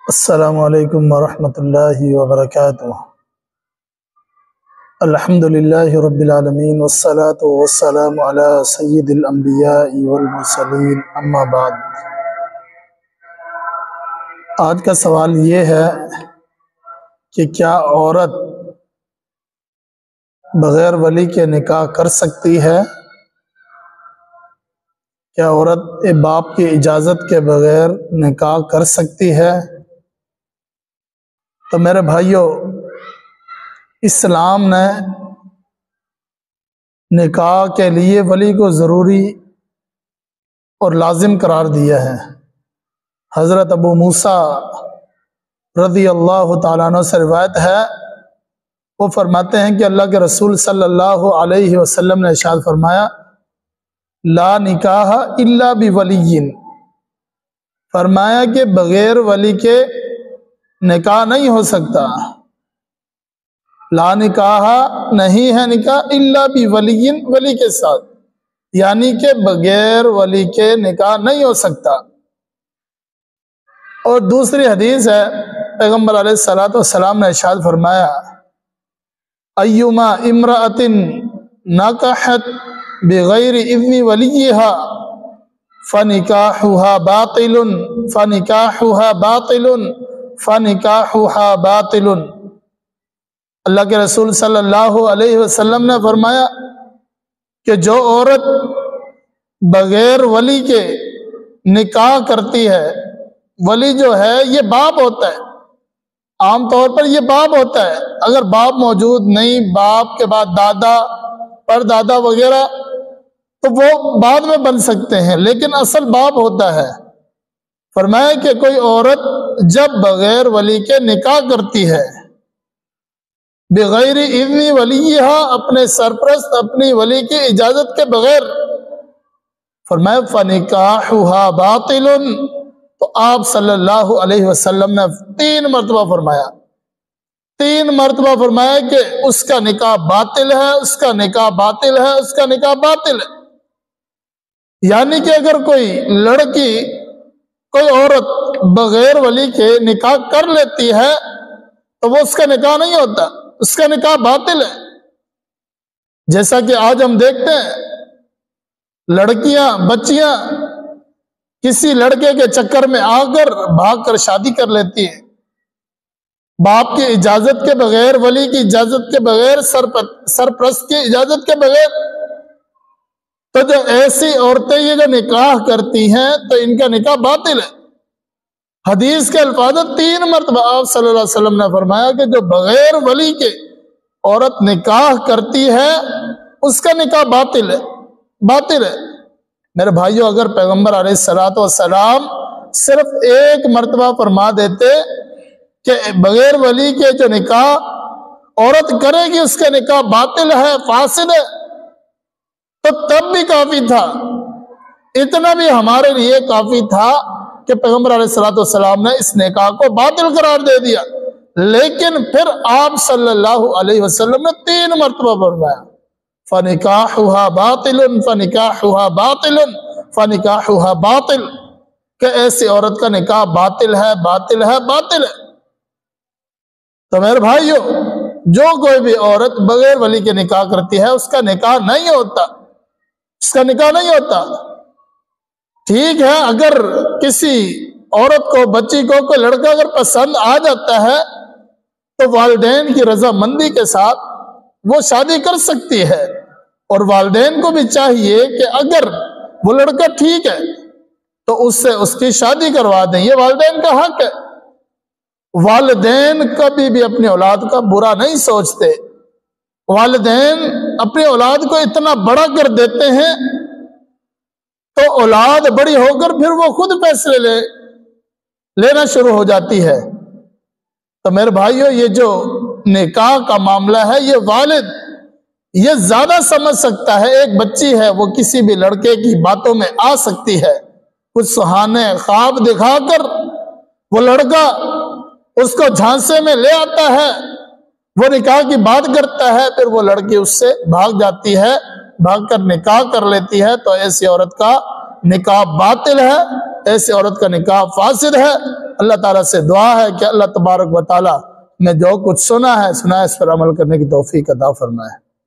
السلام علیکم ورحمۃ اللہ وبرکاتہ۔ الحمدللہ رب العالمین والصلاة والسلام علی سید الانبیاء والمرسلین، اما بعد۔ آج کا سوال یہ ہے کہ کیا عورت بغیر ولی کے نکاح کر سکتی ہے؟ کیا عورت باپ کی اجازت کے بغیر نکاح کر سکتی ہے؟ تو میرے بھائیوں، اسلام نے نکاح کے لیے ولی کو ضروری اور لازم قرار دیا ہے۔ حضرت ابو موسیٰ رضی اللہ تعالیٰ عنہ سے روایت ہے، وہ فرماتے ہیں کہ اللہ کے رسول صلی اللہ علیہ وسلم نے ارشاد فرمایا، لا نکاح الا بولی، فرمایا کہ بغیر ولی کے نکاح نہیں ہو سکتا۔ لا نکاح نہیں ہے نکاح الا بولی، ولی کے ساتھ، یعنی کہ بغیر ولی کے نکاح نہیں ہو سکتا۔ اور دوسری حدیث ہے، پیغمبر علیہ الصلوۃ والسلام نے ارشاد فرمایا، ایما امرأۃ نکحت بغیر اذن ولیہا فنکاحها باطل فنکاحها باطل فنکاحها باطل۔ اللہ کے رسول صلی اللہ علیہ وسلم نے فرمایا کہ جو عورت بغیر ولی کے نکاح کرتی ہے، ولی جو ہے یہ باپ ہوتا ہے، عام طور پر یہ باپ ہوتا ہے، اگر باپ موجود نہیں، باپ کے بعد دادا، پردادا وغیرہ، تو وہ بعد میں بن سکتے ہیں، لیکن اصل باپ ہوتا ہے۔ فرمایا کہ کوئی عورت جب بغیر ولی کے نکاح کرتی ہے، بغیر اذن ولیہا، اپنے سرپرست اپنی ولی کی اجازت کے بغیر، فرمایا فنکاحها باطل، تو آپ صلی اللہ علیہ وسلم نے 3 مرتبہ فرمایا، 3 مرتبہ فرمایا کہ اس کا نکاح باطل ہے، اس کا نکاح باطل ہے، اس کا نکاح باطل ہے۔ یعنی کہ اگر کوئی لڑکی، کوئی عورت بغیر ولی کے نکاح کر لیتی ہے تو وہ اس کا نکاح نہیں ہوتا، اس کا نکاح باطل ہے۔ جیسا کہ آج ہم دیکھتے ہیں، لڑکیاں، بچیاں کسی لڑکے کے چکر میں آ کر بھاگ کر شادی کر لیتی ہیں، باپ کی اجازت کے بغیر، ولی کی اجازت کے بغیر، سرپرست کی اجازت کے بغیر۔ تو جو ایسی عورتیں یہ جو نکاح کرتی ہیں تو ان کا نکاح باطل ہے۔ حدیث کے الفاظ 3 مرتبہ آپ صلی اللہ علیہ وسلم نے فرمایا کہ جو بغیر ولی کے عورت نکاح کرتی ہے اس کا نکاح باطل ہے، باطل ہے۔ میرے بھائیوں، اگر پیغمبر علیہ الصلوۃ والسلام صرف 1 مرتبہ فرما دیتے کہ بغیر ولی کے جو نکاح عورت کرے گی اس کا نکاح باطل ہے، فاسد ہے، تو تب بھی کافی تھا، اتنا بھی ہمارے لیے کافی تھا کہ پیغمبر علیہ الصلوۃ والسلام نے اس نکاح کو باطل قرار دے دیا۔ لیکن پھر آپ صلی اللہ علیہ وسلم نے 3 مرتبہ فرمایا، فنکاحها باطل فنکاحها باطل فنکاحها باطل، کہ ایسی عورت کا نکاح باطل ہے، باطل ہے، باطل ہے۔ تو میرے بھائیوں، جو کوئی بھی عورت بغیر ولی کے نکاح کرتی ہے اس کا نکاح نہیں ہوتا، اس کا نکاح نہیں ہوتا۔ ٹھیک ہے، اگر کسی عورت کو، بچی کو کوئی لڑکا اگر پسند آ جاتا ہے تو والدین کی رضامندی کے ساتھ وہ شادی کر سکتی ہے، اور والدین کو بھی چاہیے کہ اگر وہ لڑکا ٹھیک ہے تو اس سے اس کی شادی کروا دیں، یہ والدین کا حق ہے۔ والدین کبھی بھی اپنی اولاد کا برا نہیں سوچتے، والدین اپنی اولاد کو اتنا بڑا کر دیتے ہیں تو اولاد بڑی ہو کر پھر وہ خود فیصلے لینا شروع ہو جاتی ہے۔ تو میرے بھائیوں، یہ جو نکاح کا معاملہ ہے، یہ والد یہ زیادہ سمجھ سکتا ہے۔ ایک بچی ہے، وہ کسی بھی لڑکے کی باتوں میں آ سکتی ہے، کچھ سہانے خواب دکھا کر وہ لڑکا اس کو جھانسے میں لے آتا ہے، وہ نکاح کی بات کرتا ہے، پھر وہ لڑکی اس سے بھاگ جاتی ہے، بھاگ کر نکاح کر لیتی ہے، تو ایسی عورت کا نکاح باطل ہے، ایسی عورت کا نکاح فاسد ہے۔ اللہ تعالیٰ سے دعا ہے کہ اللہ تبارک و تعالیٰ نے جو کچھ سنا ہے اس پر عمل کرنے کی توفیق عطا فرمائے۔